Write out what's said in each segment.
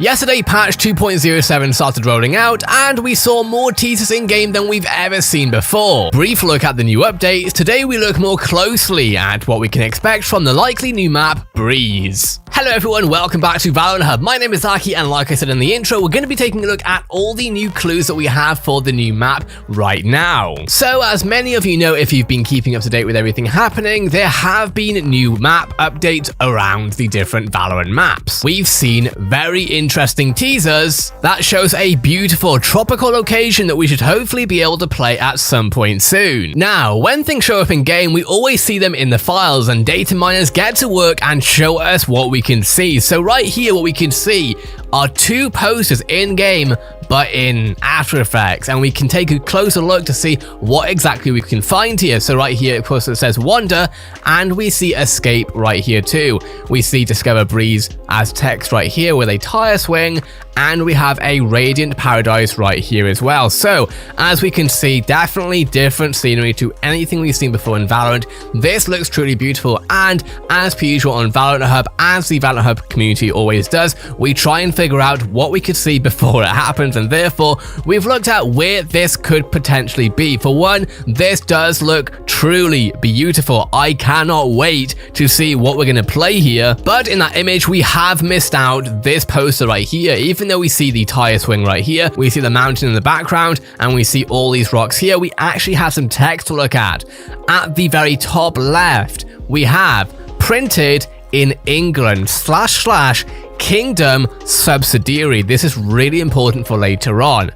Yesterday, patch 2.07 started rolling out, and we saw more teasers in-game than we've ever seen before. Brief look at the new updates. Today we look more closely at what we can expect from the likely new map, Breeze. Hello everyone, welcome back to Valorant Hub. My name is Aki, and like I said in the intro, we're going to be taking a look at all the new clues that we have for the new map right now. So as many of you know, if you've been keeping up to date with everything happening, there have been new map updates around the different Valorant maps. We've seen very interesting teasers that shows a beautiful tropical location that we should hopefully be able to play at some point soon. Now, when things show up in game, we always see them in the files, and data miners get to work and show us what we can see. So right here, what we can see are two posters in game but in After Effects, and we can take a closer look to see what exactly we can find here. So right here, of course, it says Wander, and we see Escape right here too. We see Discover Breeze as text right here with a tire swing, and we have a Radiant Paradise right here as well. So as we can see, definitely different scenery to anything we've seen before in Valorant. This looks truly beautiful, and as per usual on Valorant Hub, as the Valorant Hub community always does, we try and figure out what we could see before it happens, and therefore we've looked at where this could potentially be. For one, this does look truly beautiful. I cannot wait to see what we're going to play here. But in that image, we have missed out this poster right here. Even though we see the tire swing right here, we see the mountain in the background, and we see all these rocks here, we actually have some text to look at. At the very top left, we have printed in England / Kingdom subsidiary. This is really important for later on.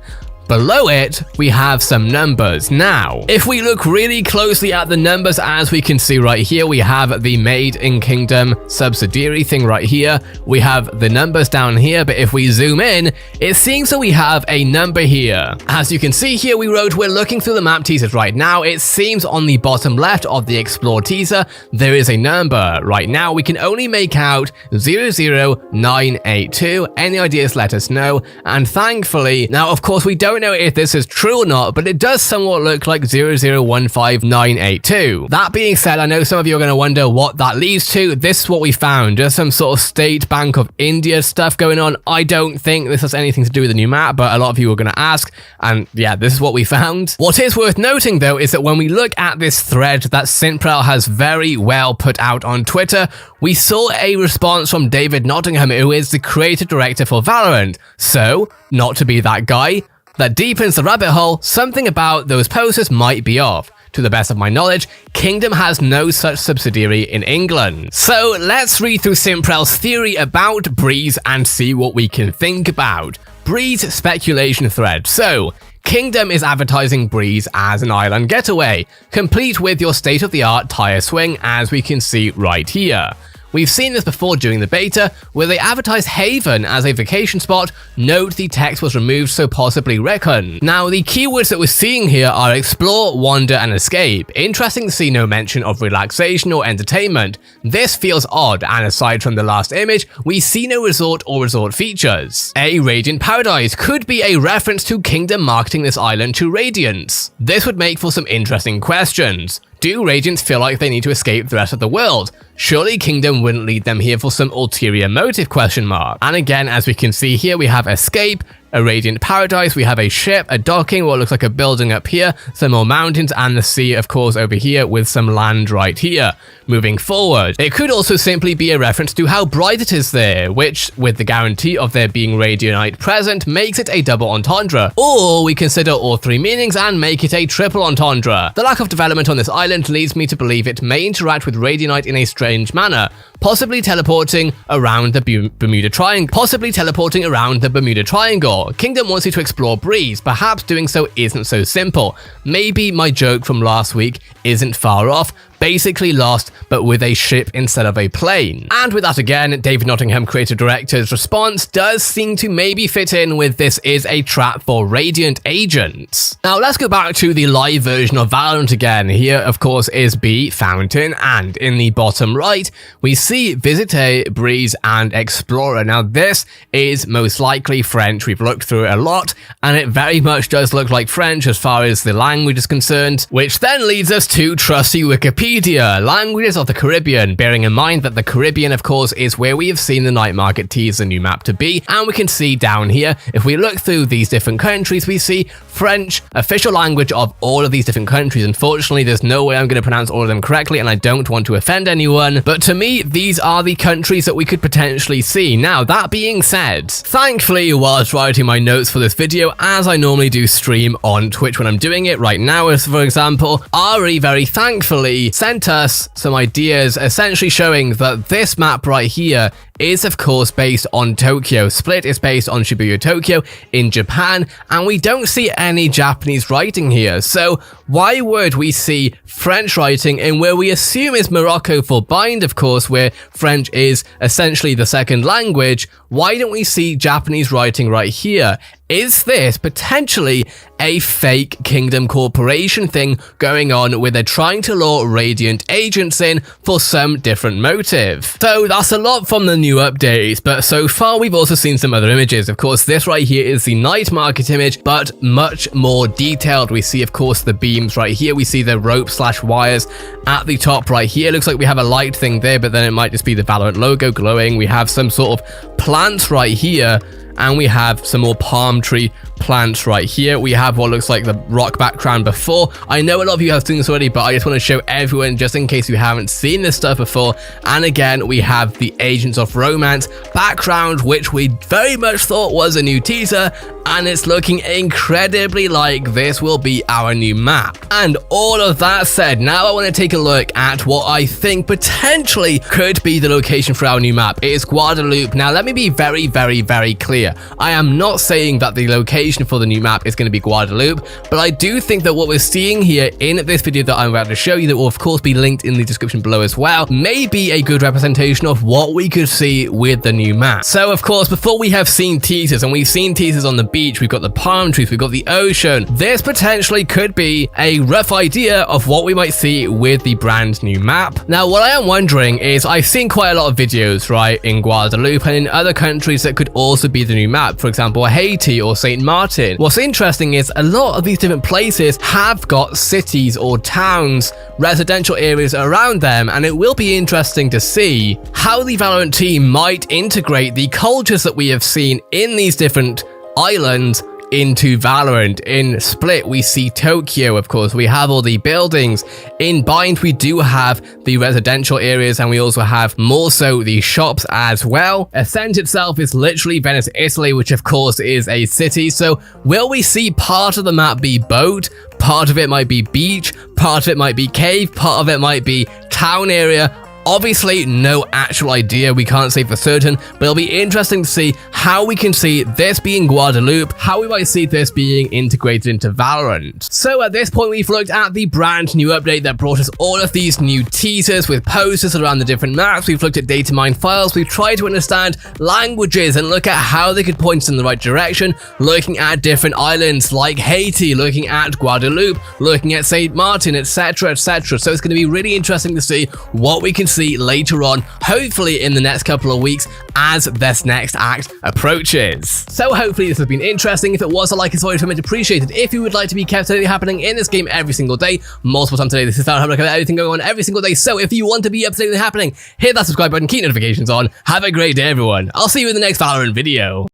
Below it, we have some numbers. Now, if we look really closely at the numbers, as we can see right here, we have the Made in Kingdom subsidiary thing right here. We have the numbers down here, but if we zoom in, it seems that we have a number here. As you can see here, we wrote, we're looking through the map teasers right now. It seems on the bottom left of the Explore teaser, there is a number. Right now, we can only make out 00982. Any ideas, let us know. And thankfully, now, of course, we don't know if this is true or not, but it does somewhat look like 0015982. That being said, I know some of you are going to wonder what that leads to. This is what we found. There's some sort of State Bank of India stuff going on. I don't think this has anything to do with the new map, but a lot of you are going to ask, and yeah, this is what we found. What is worth noting though is that when we look at this thread that Simprel has very well put out on Twitter, we saw a response from David Nottingham, who is the creative director for Valorant. So, not to be that guy that deepens the rabbit hole, something about those posters might be off. To the best of my knowledge, Kingdom has no such subsidiary in England. So let's read through Simprel's theory about Breeze and see what we can think about. Breeze speculation thread. So, Kingdom is advertising Breeze as an island getaway, complete with your state-of-the-art tire swing, as we can see right here. We've seen this before during the beta, where they advertised Haven as a vacation spot. Note the text was removed, so possibly Recon. Now, the keywords that we're seeing here are explore, wander, and escape. Interesting to see no mention of relaxation or entertainment. This feels odd, and aside from the last image, we see no resort or resort features. A Radiant Paradise could be a reference to Kingdom marketing this island to Radiants. This would make for some interesting questions. Do Radiants feel like they need to escape the rest of the world? Surely Kingdom wouldn't lead them here for some ulterior motive ? And again, as we can see here, we have escape, a Radiant Paradise, we have a ship, a docking, what looks like a building up here, some more mountains, and the sea, of course, over here with some land right here. Moving forward, it could also simply be a reference to how bright it is there, which, with the guarantee of there being Radianite present, makes it a double entendre. Or we consider all three meanings and make it a triple entendre. The lack of development on this island leads me to believe it may interact with Radianite in a strange manner, possibly teleporting around the Bermuda Triangle. Kingdom wants you to explore Breeze. Perhaps doing so isn't so simple. Maybe my joke from last week isn't far off. Basically Lost, but with a ship instead of a plane. And with that again, David Nottingham, creative director's response does seem to maybe fit in with this is a trap for Radiant agents. Now let's go back to the live version of Valorant again. Here, of course, is B, Fountain, and in the bottom right, we see Visitor, Breeze, and Explorer. Now this is most likely French. We've looked through it a lot, and it very much does look like French as far as the language is concerned, which then leads us to trusty Wikipedia. Wikipedia, languages of the Caribbean, bearing in mind that the Caribbean, of course, is where we have seen the night market teaser new map to be, and we can see down here, if we look through these different countries, we see French, official language of all of these different countries. Unfortunately, there's no way I'm going to pronounce all of them correctly, and I don't want to offend anyone, but to me, these are the countries that we could potentially see. Now, that being said, thankfully, whilst writing my notes for this video, as I normally do stream on Twitch when I'm doing it right now, as for example, Ari very thankfully sent us some ideas essentially showing that this map right here is of course based on Tokyo. Split is based on Shibuya, Tokyo in Japan, and we don't see any Japanese writing here. So why would we see French writing in where we assume is Morocco for bind, of course, where French is essentially the second language? Why don't we see Japanese writing right here? Is this potentially a fake Kingdom Corporation thing going on where they're trying to lure Radiant agents in for some different motive? So that's a lot from the new updates, but so far we've also seen some other images. Of course, this right here is the night market image, but much more detailed. We see, of course, the beams right here. We see the rope/wires at the top right here. Looks like we have a light thing there, but then it might just be the Valorant logo glowing. We have some sort of plants right here, and we have some more palm tree plants right here. We have what looks like the rock background before. I know a lot of you have seen this already, but I just want to show everyone just in case you haven't seen this stuff before. And again, we have the Agents of Romance background, which we very much thought was a new teaser, and it's looking incredibly like this will be our new map. And all of that said, now I want to take a look at what I think potentially could be the location for our new map. It is Guadeloupe. Now, let me be very, very, very clear. I am not saying that the location for the new map is going to be Guadeloupe, but I do think that what we're seeing here in this video that I'm about to show you, that will of course be linked in the description below as well, may be a good representation of what we could see with the new map. So of course, before we have seen teasers, and we've seen teasers on the beach, we've got the palm trees, we've got the ocean, this potentially could be a rough idea of what we might see with the brand new map. Now, what I am wondering is, I've seen quite a lot of videos, right, in Guadeloupe and in other countries that could also be the new map, for example, Haiti or St. Martin. What's interesting is a lot of these different places have got cities or towns, residential areas around them, and it will be interesting to see how the Valorant team might integrate the cultures that we have seen in these different islands into Valorant. In Split, we see Tokyo, of course, we have all the buildings. In Bind, we do have the residential areas, and we also have more so the shops as well. Ascent itself is literally Venice, Italy, which of course is a city. So will we see part of the map be boat, part of it might be beach, part of it might be cave, part of it might be town area? Obviously, no actual idea, we can't say for certain, but it'll be interesting to see how we can see this being Guadeloupe, how we might see this being integrated into Valorant. So at this point, we've looked at the brand new update that brought us all of these new teasers with posters around the different maps. We've looked at data mine files, we've tried to understand languages and look at how they could point us in the right direction, looking at different islands like Haiti, looking at Guadeloupe, looking at St. Martin, etc, etc. So it's going to be really interesting to see what we can see later on, hopefully in the next couple of weeks as this next act approaches. So hopefully this has been interesting. If it was, a like is always very much appreciated. If you would like to be kept happening in this game every single day, multiple times a day, this is how I look at everything going on every single day. So if you want to be up to date with happening, hit that subscribe button, keep notifications on. Have a great day, everyone. I'll see you in the next Valorant video.